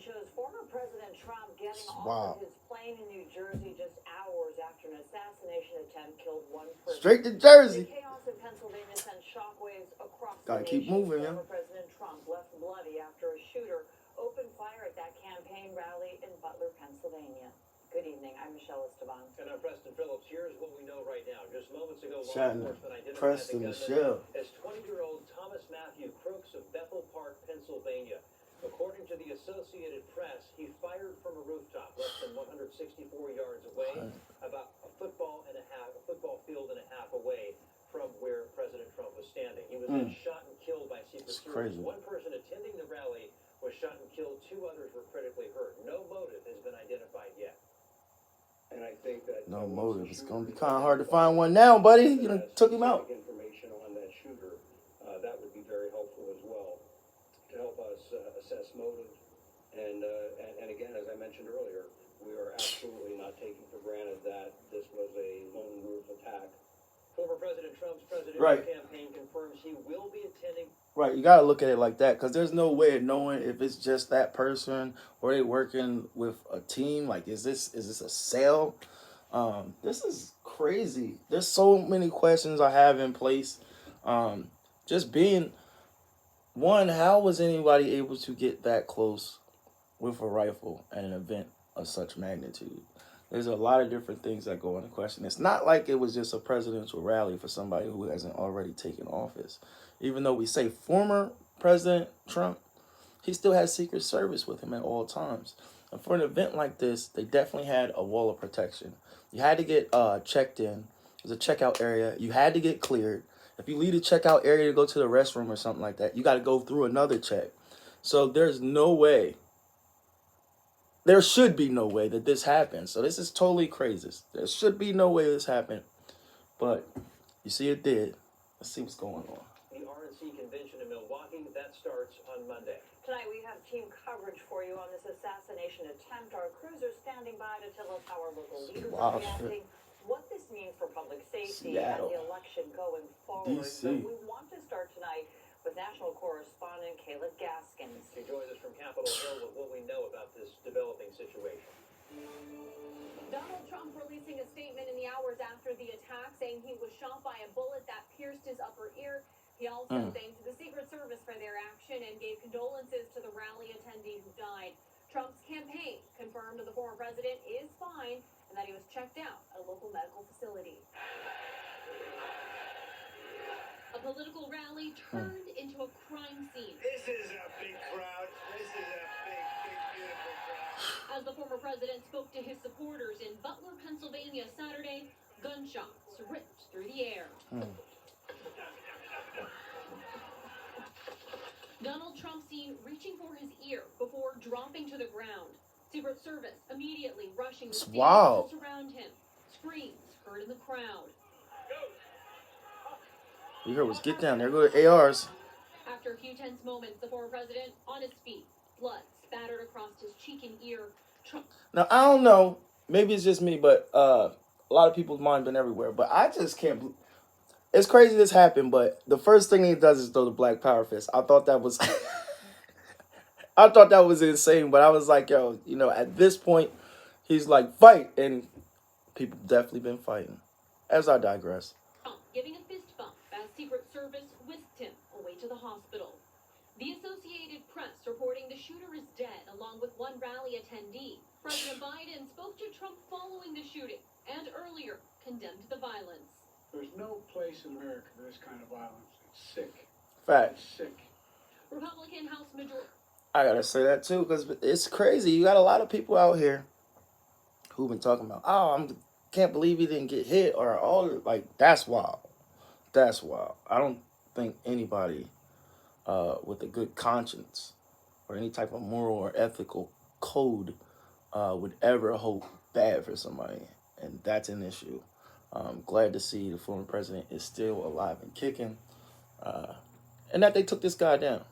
shows former President Trump getting off of his plane in New Jersey just hours after an assassination attempt killed one person. Straight to Jersey. The chaos in Pennsylvania sent shockwaves across Gotta the keep nation. moving, Former President Trump left bloody after a shooter opened fire at that campaign rally in Butler, Pennsylvania. Good evening. I'm Michelle Esteban. And I'm Preston Phillips. Here's what we know right now. Just moments ago, law Shannon, enforcement identified Preston, the Michelle. gunman as 20-year-old Thomas Matthew Crooks of Bethel Park, Pennsylvania. According to the Associated Press, he fired from a rooftop less than 164 yards away, about a football field and a half away from where President Trump was standing. He was then shot and killed by Secret Service. Crazy. One person attending the rally was shot and killed. 2 others were critically hurt. No motive has been identified yet. And I think that No motive. It's gonna be kind of hard to find one now, buddy. You done took him out. Information on that shooter, that would be very helpful as well to help us assess motive. And again, as I mentioned earlier, we are absolutely not taking for granted that this was a lone wolf attack. Former President Trump's presidential campaign confirms he will be attending. Right, you gotta look at it like that, because there's no way of knowing if it's just that person or they working with a team. Like, is this a sale? This is crazy. There's so many questions I have in place. Just being one, how was anybody able to get that close with a rifle at an event of such magnitude? There's a lot of different things that go into question. It's not like it was just a presidential rally for somebody who hasn't already taken office. Even though we say former President Trump, he still has Secret Service with him at all times. And for an event like this, they definitely had a wall of protection. You had to get checked in. There's a checkout area. You had to get cleared. If you leave the checkout area to go to the restroom or something like that, you got to go through another check. So there's no way. There should be no way that this happened. So this is totally crazy. There should be no way this happened. But you see it did. Let's see what's going on. The RNC convention in Milwaukee, that starts on Monday. Tonight we have team coverage for you on this assassination attempt. Our crews are standing by to tell us how our local leaders are reacting, what this means for public safety and the election going forward. So we want to start tonight with national correspondent Caleb Gaskins. He joins us from Capitol Hill with what we know about this developing situation. Donald Trump releasing a statement in the hours after the attack, saying he was shot by a bullet that pierced his upper ear. He also thanked the Secret Service for their action and gave condolences to the rally attendee who died. Trump's campaign confirmed the former president is fine and that he was checked out at a local medical facility. A political rally turned into a crime scene. This is a big crowd. This is a big, beautiful crowd. As the former president spoke to his supporters in Butler, Pennsylvania Saturday, gunshots ripped through the air. Donald Trump seen reaching for his ear before dropping to the ground. Secret Service immediately rushing the scene to surround him. Screams heard in the crowd. You heard was get down. There go the ARs. After a few tense moments, the former president on his feet, blood spattered across his cheek and ear. Trump. Now, I don't know. Maybe it's just me, but a lot of people's mind been everywhere. But I just can't. It's crazy this happened, but the first thing he does is throw the Black Power fist. I thought that was, I thought that was insane. But I was like, yo, you know, at this point, he's like, fight, and people definitely been fighting. As I digress. Giving a fist bump as Secret Service whisked him away to the hospital. The Associated Press reporting the shooter is dead, along with one rally attendee. President Biden spoke to Trump following the shooting and earlier condemned the violence. There's no place in America for this kind of violence. It's sick. Fact. It's sick. Republican House Majority. I gotta say that too, because it's crazy. You got a lot of people out here who've been talking about, oh, can't believe he didn't get hit, or all, like, that's wild. That's wild. I don't think anybody with a good conscience or any type of moral or ethical code would ever hope bad for somebody, and that's an issue. Glad to see the former president is still alive and kicking, and that they took this guy down.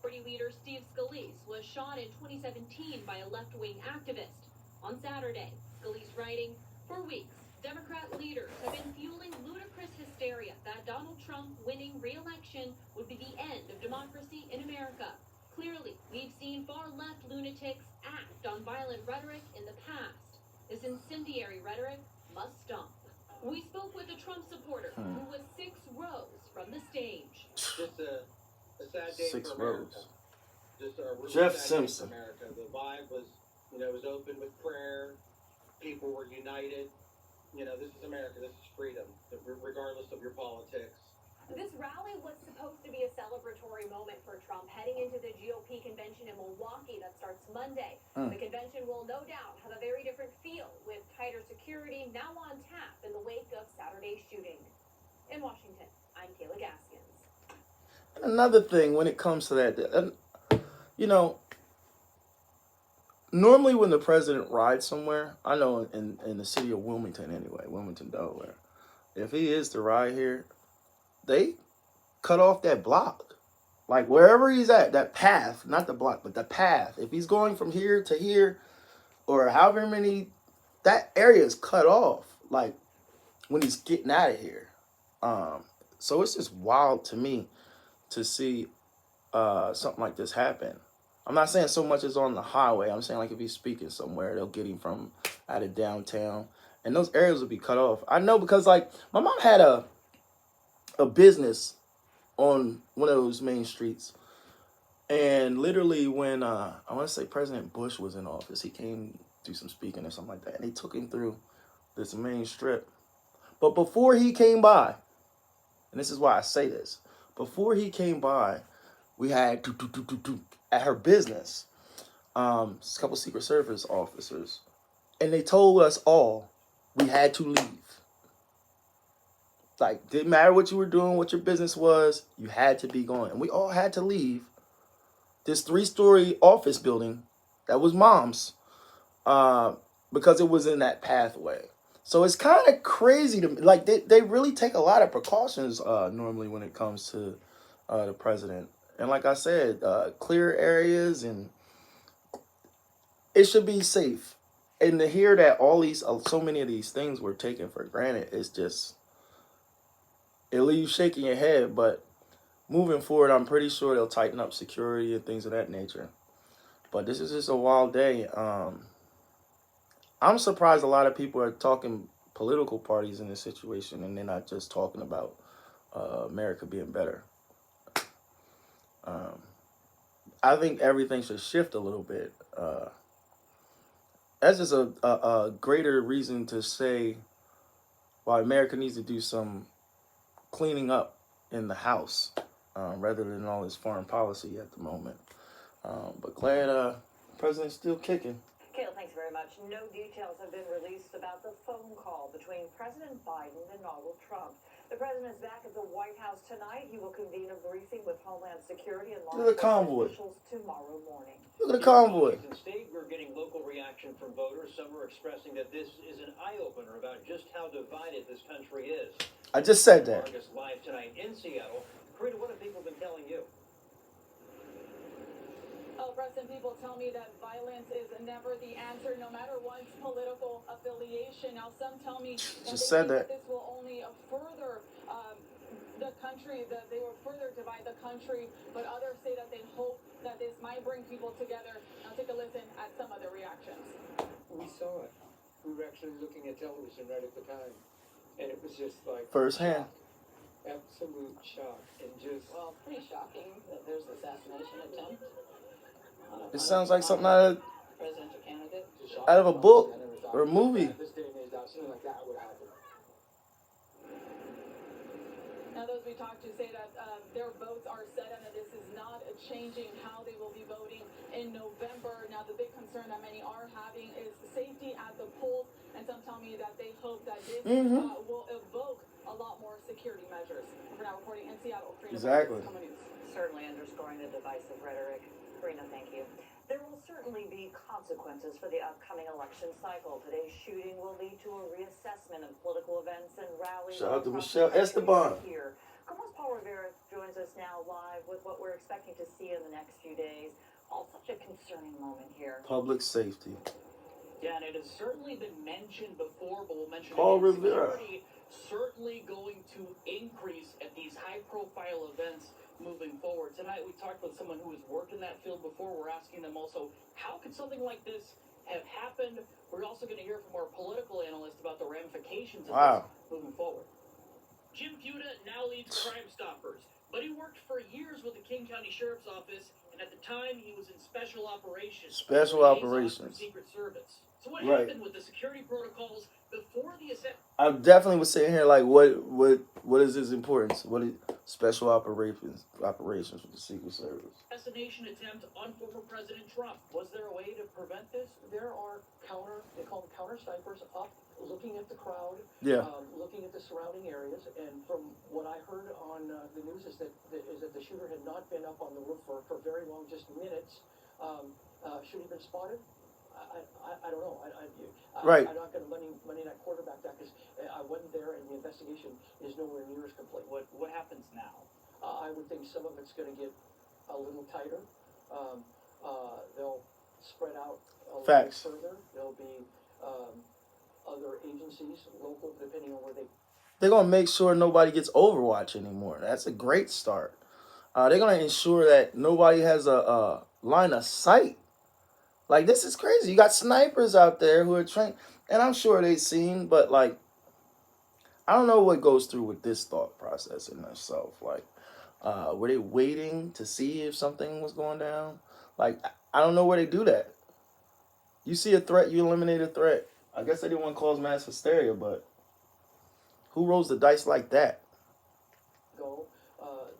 Party leader Steve Scalise was shot in 2017 by a left-wing activist. On Saturday, Scalise writing, for weeks, Democrat leaders have been fueling ludicrous hysteria that Donald Trump winning re-election would be the end of democracy in America. Clearly, we've seen far-left lunatics act on violent rhetoric in the past. This incendiary rhetoric must stop. We spoke with a Trump supporter who was 6 rows from the stage. Just a sad day 6 for America. rows. Just a really Jeff sad day Simpson. for America. The vibe was, it was open with prayer. People were united. This is America. This is freedom, regardless of your politics. This rally was supposed to be a celebratory moment for Trump heading into the GOP convention in Milwaukee that starts Monday. The convention will no doubt have a very different feel with tighter security now on tap in the wake of Saturday's shooting. In Washington, I'm Kayla Gaskins. Another thing when it comes to that, normally when the president rides somewhere, I know in the city of Wilmington anyway, Wilmington, Delaware, if he is to ride here, they cut off that block. Like wherever he's at, that path, not the block, but the path. If he's going from here to here, or however many, that area is cut off. Like when he's getting out of here. So it's just wild to me to see something like this happen. I'm not saying so much as on the highway. I'm saying like if he's speaking somewhere, they'll get him from out of downtown. And those areas will be cut off. I know because like my mom had a business on one of those main streets. And literally when, I want to say President Bush was in office, he came do some speaking or something like that. And they took him through this main strip. But before he came by, and this is why I say this, before he came by, we had at her business, a couple Secret Service officers. And they told us all we had to leave. Like, didn't matter what you were doing, what your business was, you had to be going. And we all had to leave this 3-story office building that was Mom's because it was in that pathway. So it's kind of crazy to me. Like, they really take a lot of precautions normally when it comes to the president. And like I said, clear areas, and it should be safe. And to hear that so many of these things were taken for granted, it's just... it leaves you shaking your head, but moving forward, I'm pretty sure they'll tighten up security and things of that nature. But this is just a wild day. I'm surprised a lot of people are talking political parties in this situation, and they're not just talking about America being better. I think everything should shift a little bit. That's just a greater reason to say why America needs to do some cleaning up in the house rather than all this foreign policy at the moment. But glad the president's still kicking. Kayla, thanks very much. No details have been released about the phone call between President Biden and Donald Trump. The president is back at the White House tonight. He will convene a briefing with Homeland Security and law enforcement officials tomorrow morning. Look at the convoy. In state, we're getting local reaction from voters. Some are expressing that this is an eye-opener about just how divided this country is. I just said that. August live tonight in Seattle. Karina, what have people been telling you? Oh, Preston, people tell me that violence is never the answer, no matter one's political affiliation. Now, some tell me that this will only further the country, that they will further divide the country, but others say that they hope that this might bring people together. Now, take a listen at some of the reactions. We saw it. We were actually looking at television right at the time, and it was just like Firsthand. shock. Absolute shock, and just Pretty shocking that there's an assassination attempt. It sounds like something out Presidential candidate. of a book or a movie. This day and age, something like that would happen. Now, those we talked to say that their votes are set and that this is not changing how they will be voting in November. Now, the big concern that many are having is safety at the polls, and some tell me that they hope that this will evoke a lot more security measures. We're now reporting in Seattle. Exactly. Certainly underscoring the divisive rhetoric. Karina, thank you. There will certainly be consequences for the upcoming election cycle. Today's shooting will lead to a reassessment of political events and rallies. Shout out to Michelle Esteban. Here. Carlos Paul Rivera joins us now live with what we're expecting to see in the next few days. All such a concerning moment here. Public safety. Yeah, and it has certainly been mentioned before, but we'll mention Paul it again. Rivera. Security certainly going to increase at these high-profile events moving forward. Tonight we talked with someone who has worked in that field before. We're asking them also, how could something like this have happened? We're also going to hear from our political analyst about the ramifications of this moving forward. Jim Fuda now leads Crime Stoppers, but he worked for years with the King County Sheriff's Office, and at the time he was in Special Operations. Special Operations. Secret Service. So what Right. happened with the security protocols before the I definitely was sitting here like, what is his importance? What is special operations with the Secret Service? assassination attempt on former President Trump? Was there a way to prevent this? There are they call them counter snipers up, looking at the crowd, Yeah. looking at the surrounding areas. And from what I heard on the news is that the shooter had not been up on the roof for very long, just minutes. Should he have been spotted? I don't know. Right. I'm not going to money that quarterback that because I wasn't there and the investigation is nowhere near as complete. What happens now? I would think some of it's going to get a little tighter. They'll spread out a little bit further. There'll be other agencies, local, depending on where they're going to make sure nobody gets Overwatch anymore. That's a great start. They're going to ensure that nobody has a line of sight. Like, this is crazy. You got snipers out there who are trained. And I'm sure they've seen, but, like, I don't know what goes through with this thought process in itself. Like, were they waiting to see if something was going down? Like, I don't know where they do that. You see a threat, you eliminate a threat. I guess they didn't want to cause mass hysteria, but who rolls the dice like that?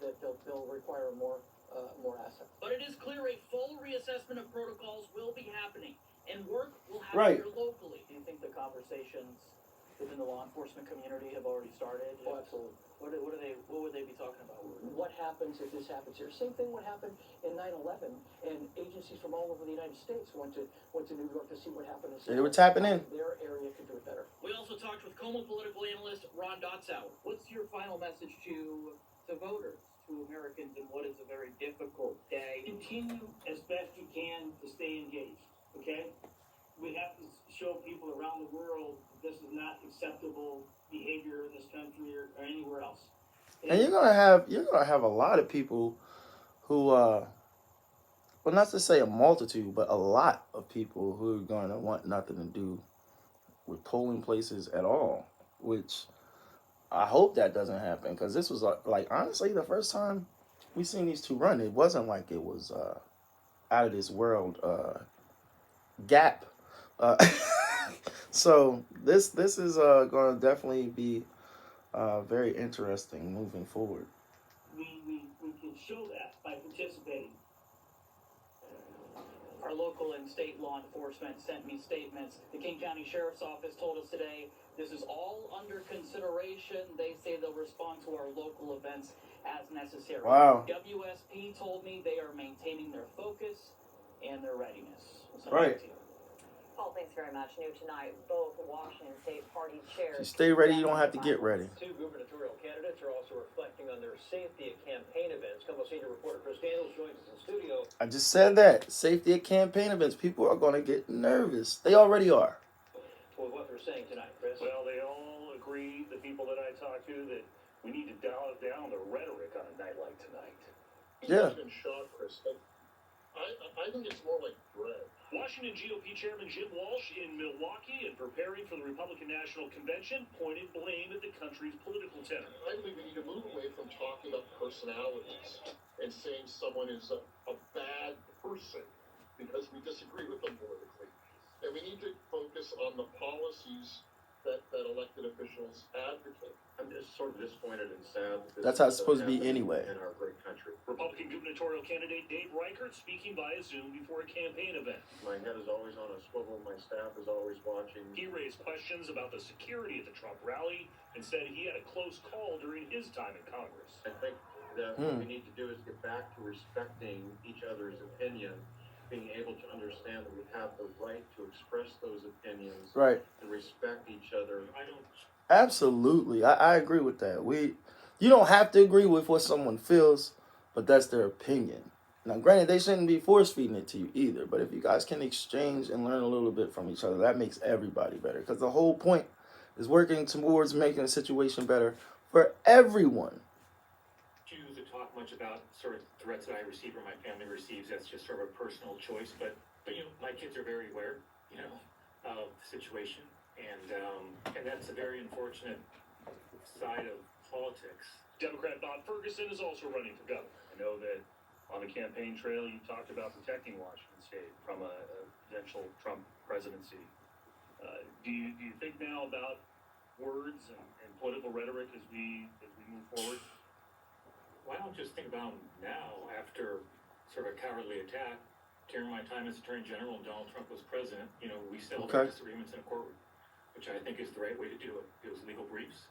that they'll require more assets. But it is clear a full reassessment of protocols will be happening, and work will happen Right. here locally. Do you think the conversations within the law enforcement community have already started? Oh, absolutely. What would they be talking about? What happens if this happens here? Same thing what happened in 9/11, and agencies from all over the United States went to New York to see what happened. They were tapping in. Their area could do it better. We also talked with Como political analyst Ron Dotzauer. What's your final message to voters, to Americans, in what is a very difficult day? Continue as best you can to stay engaged, okay? We have to show people around the world this is not acceptable behavior in this country or anywhere else. And you're gonna have a lot of people who well, not to say a multitude, but a lot of people who are gonna want nothing to do with polling places at all, which I hope that doesn't happen, because this was like honestly the first time we seen these two run. It wasn't like it was out of this world gap. So this is going to definitely be very interesting moving forward. We can show that by participating. Our local and state law enforcement sent me statements. The King County Sheriff's Office told us today this is all under consideration. They say they'll respond to our local events as necessary. Wow. WSP told me they are maintaining their focus and their readiness. Right. Paul, thanks very much. New tonight, both Washington State Party chairs. You stay ready, you don't have to get ready. Two gubernatorial candidates are also reflecting on their safety at campaign events. Como senior reporter Chris Daniels joins us in studio. I just said that. Safety at campaign events. People are going to get nervous. They already are. With what they're saying tonight, Chris. Well, they all agree, the people that I talked to, that we need to dial down the rhetoric on a night like tonight. Yeah. In shock, Chris. I think it's more like dread. Washington GOP Chairman Jim Walsh in Milwaukee and preparing for the Republican National Convention pointed blame at the country's political tenor. I believe we need to move away from talking about personalities and saying someone is a bad person because we disagree with them politically. And we need to focus on the policies that elected officials advocate. I'm just sort of disappointed and sad that That's how it's supposed to be anyway. In our great country. Republican gubernatorial candidate Dave Reichert speaking via Zoom before a campaign event. My head is always on a swivel. My staff is always watching. He raised questions about the security at the Trump rally and said he had a close call during his time in Congress. I think that what we need to do is get back to respecting each other's opinion, being able to understand that we have the right to express those opinions, Right. and respect each other. Absolutely. I agree with that. You don't have to agree with what someone feels, but that's their opinion. Now, granted, they shouldn't be force-feeding it to you either, but if you guys can exchange and learn a little bit from each other, that makes everybody better, because the whole point is working towards making a situation better for everyone. To the talk much about sort of threats that I receive or my family receives. That's just sort of a personal choice. But you know, my kids are very aware, you know, of the situation, and that's a very unfortunate side of politics. Democrat Bob Ferguson is also running for governor. I know that on the campaign trail you talked about protecting Washington State from a potential Trump presidency. Do you think now about words and political rhetoric as we move forward? Well, I don't just think about them now after sort of a cowardly attack. During my time as Attorney General and Donald Trump was president, you know, we settled our disagreements in a courtroom, which I think is the right way to do it. It was legal briefs.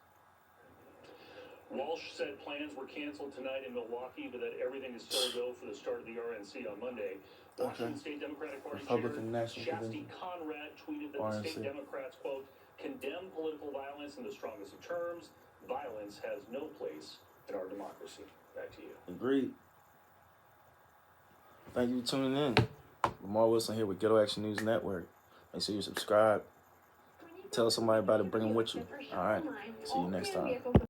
Walsh said plans were canceled tonight in Milwaukee, but that everything is still a go for the start of the RNC on Monday. Washington State Democratic Party Republican Chair National Shasti Conrad tweeted that the state Democrats, quote, condemn political violence in the strongest of terms. Violence has no place in our democracy. Back to you. Agreed. Thank you for tuning in. Lamar Wilson here with Ghetto Action News Network. Make sure you subscribe. Tell somebody about it. Bring them with you. All right. See you next time.